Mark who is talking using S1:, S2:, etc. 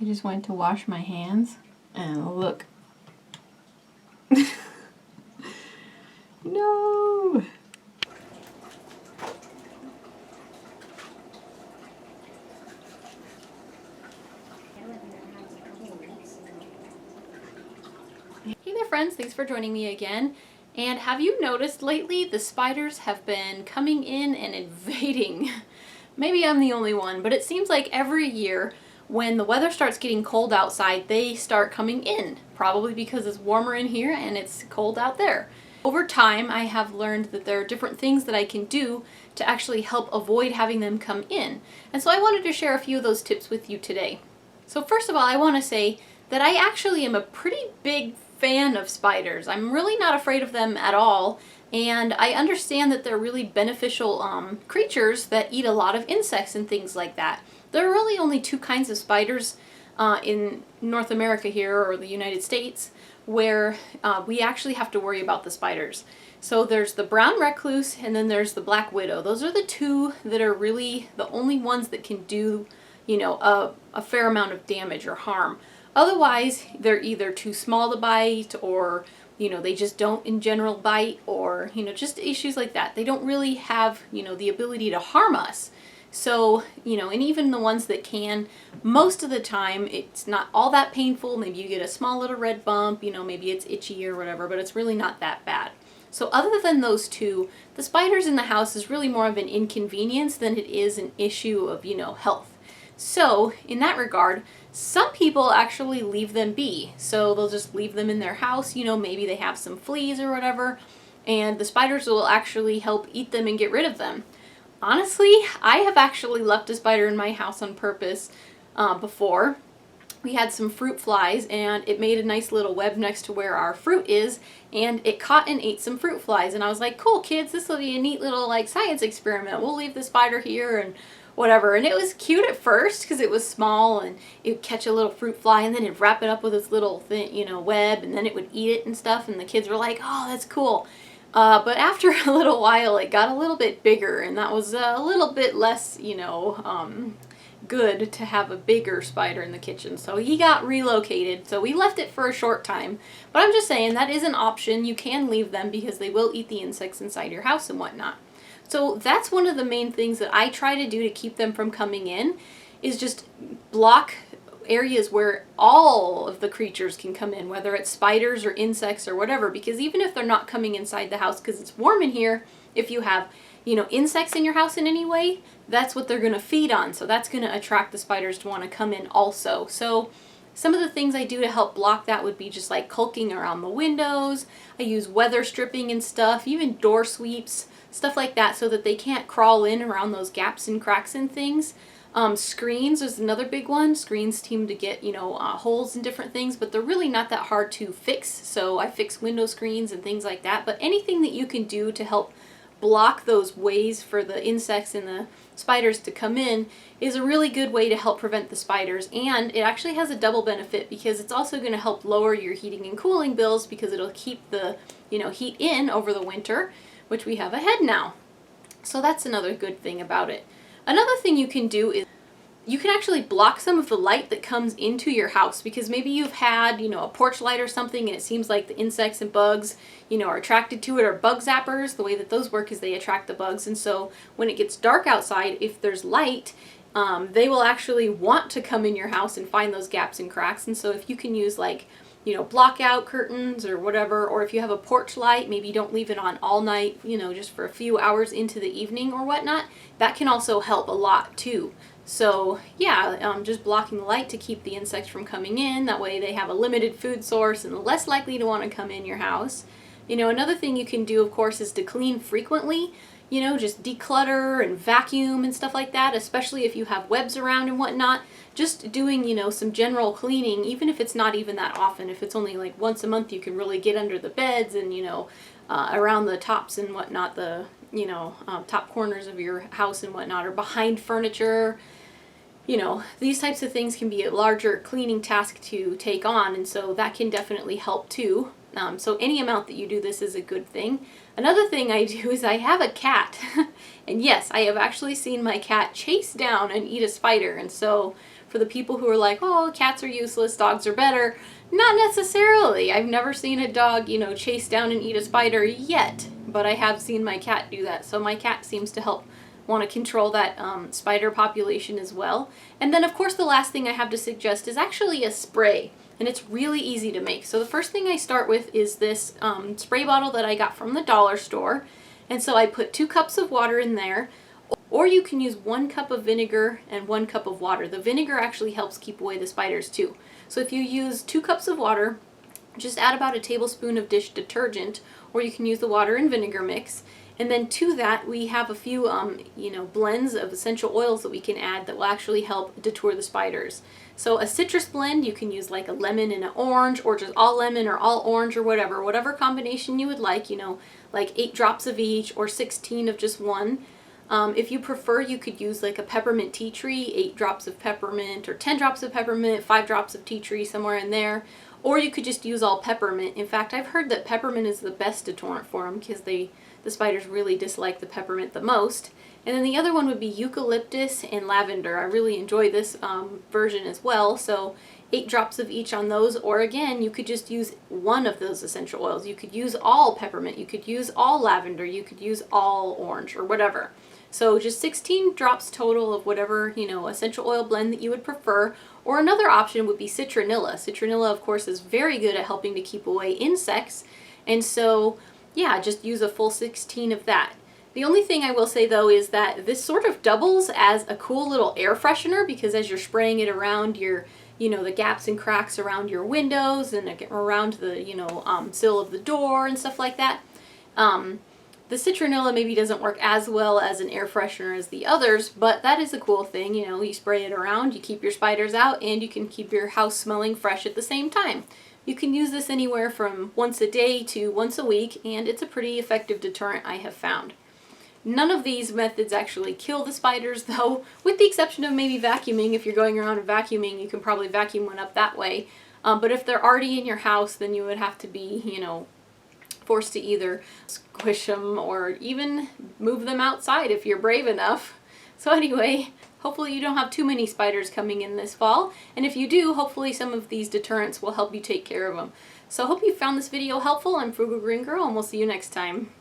S1: I just went to wash my hands and look. No! Hey there friends, thanks for joining me again. And have you noticed lately the spiders have been coming in and invading? Maybe I'm the only one, but it seems like every year when the weather starts getting cold outside, they start coming in. Probably because it's warmer in here and it's cold out there. Over time, I have learned that there are different things that I can do to actually help avoid having them come in. And so I wanted to share a few of those tips with you today. So first of all, I want to say that I actually am a pretty big fan of spiders. I'm really not afraid of them at all, and I understand that they're really beneficial creatures that eat a lot of insects and things like that. There are really only two kinds of spiders in North America here, or the United States, where we actually have to worry about the spiders. So there's the brown recluse and then there's the black widow. Those are the two that are really the only ones that can do, you know, a fair amount of damage or harm. Otherwise, they're either too small to bite, or, you know, they just don't in general bite, or, you know, just issues like that. They don't really have, you know, the ability to harm us. So, you know, and even the ones that can, most of the time, it's not all that painful. Maybe you get a small little red bump, you know, maybe it's itchy or whatever, but it's really not that bad. So other than those two, the spiders in the house is really more of an inconvenience than it is an issue of, you know, health. So in that regard, some people actually leave them be. So they'll just leave them in their house, you know, maybe they have some fleas or whatever, and the spiders will actually help eat them and get rid of them. Honestly, I have actually left a spider in my house on purpose before. We had some fruit flies and it made a nice little web next to where our fruit is, and it caught and ate some fruit flies, and I was like, cool kids, this will be a neat little like science experiment. We'll leave the spider here and whatever. And it was cute at first because it was small and it would catch a little fruit fly and then it'd wrap it up with its little thin, you know, web, and then it would eat it and stuff, and the kids were like, oh, that's cool. But after a little while it got a little bit bigger, and that was a little bit less, you know, good to have a bigger spider in the kitchen. So he got relocated, so we left it for a short time. But I'm just saying that is an option. You can leave them because they will eat the insects inside your house and whatnot. So that's one of the main things that I try to do to keep them from coming in, is just block areas where all of the creatures can come in, whether it's spiders or insects or whatever, because even if they're not coming inside the house because it's warm in here, if you have, you know, insects in your house in any way, that's what they're going to feed on. So that's going to attract the spiders to want to come in also. So some of the things I do to help block that would be just like caulking around the windows. I use weather stripping and stuff, even door sweeps, stuff like that, so that they can't crawl in around those gaps and cracks and things. Screens is another big one. Screens seem to get, you know, holes and different things, but they're really not that hard to fix. So I fix window screens and things like that. But anything that you can do to help block those ways for the insects and the spiders to come in is a really good way to help prevent the spiders. And it actually has a double benefit, because it's also going to help lower your heating and cooling bills, because it'll keep the, you know, heat in over the winter, which we have ahead now. So that's another good thing about it. Another thing you can do is you can actually block some of the light that comes into your house, because maybe you've had, you know, a porch light or something, and it seems like the insects and bugs, you know, are attracted to it, or bug zappers. The way that those work is they attract the bugs, and so when it gets dark outside, if there's light, they will actually want to come in your house and find those gaps and cracks. And so if you can use like, you know, block out curtains or whatever, or if you have a porch light, maybe you don't leave it on all night, you know, just for a few hours into the evening or whatnot, that can also help a lot too. So yeah, just blocking the light to keep the insects from coming in. That way they have a limited food source and less likely to want to come in your house. You know, another thing you can do, of course, is to clean frequently. You know, just declutter and vacuum and stuff like that, especially if you have webs around and whatnot. Just doing, you know, some general cleaning, even if it's not even that often. If it's only like once a month, you can really get under the beds and, you know, around the tops and whatnot, the, you know, top corners of your house and whatnot, or behind furniture. You know, these types of things can be a larger cleaning task to take on, and so that can definitely help too. So any amount that you do this is a good thing. Another thing I do is I have a cat. And yes, I have actually seen my cat chase down and eat a spider. And so for the people who are like, oh, cats are useless, dogs are better. Not necessarily. I've never seen a dog, you know, chase down and eat a spider yet, but I have seen my cat do that. So my cat seems to help want to control that spider population as well. And then of course the last thing I have to suggest is actually a spray, and it's really easy to make. So the first thing I start with is this spray bottle that I got from the dollar store, and so I put 2 cups of water in there, or you can use 1 cup of vinegar and 1 cup of water. The vinegar actually helps keep away the spiders too. So if you use 2 cups of water, just add about a tablespoon of dish detergent, or you can use the water and vinegar mix. And then to that, we have a few, you know, blends of essential oils that we can add that will actually help deter the spiders. So a citrus blend, you can use like a lemon and an orange, or just all lemon or all orange or whatever combination you would like, you know, like 8 drops of each or 16 of just one. If you prefer, you could use like a peppermint tea tree, 8 drops of peppermint, or 10 drops of peppermint, 5 drops of tea tree, somewhere in there. Or you could just use all peppermint. In fact, I've heard that peppermint is the best deterrent for them because the spiders really dislike the peppermint the most. And then the other one would be eucalyptus and lavender. I really enjoy this version as well. So 8 drops of each on those, or again, you could just use one of those essential oils. You could use all peppermint, you could use all lavender, you could use all orange, or whatever. So just 16 drops total of whatever, you know, essential oil blend that you would prefer. Or another option would be citronella. Citronella, of course, is very good at helping to keep away insects. And so, yeah, just use a full 16 of that. The only thing I will say though is that this sort of doubles as a cool little air freshener, because as you're spraying it around your, you know, the gaps and cracks around your windows and around the, you know, sill of the door and stuff like that. The citronella maybe doesn't work as well as an air freshener as the others, but that is a cool thing. You know, you spray it around, you keep your spiders out, and you can keep your house smelling fresh at the same time. You can use this anywhere from once a day to once a week, and it's a pretty effective deterrent, I have found. None of these methods actually kill the spiders though, with the exception of maybe vacuuming. If you're going around and vacuuming, you can probably vacuum one up that way. But if they're already in your house, then you would have to be, you know, forced to either squish them or even move them outside if you're brave enough. So anyway, hopefully you don't have too many spiders coming in this fall, and if you do, hopefully some of these deterrents will help you take care of them. So I hope you found this video helpful. I'm Frugal Green Girl, and we'll see you next time.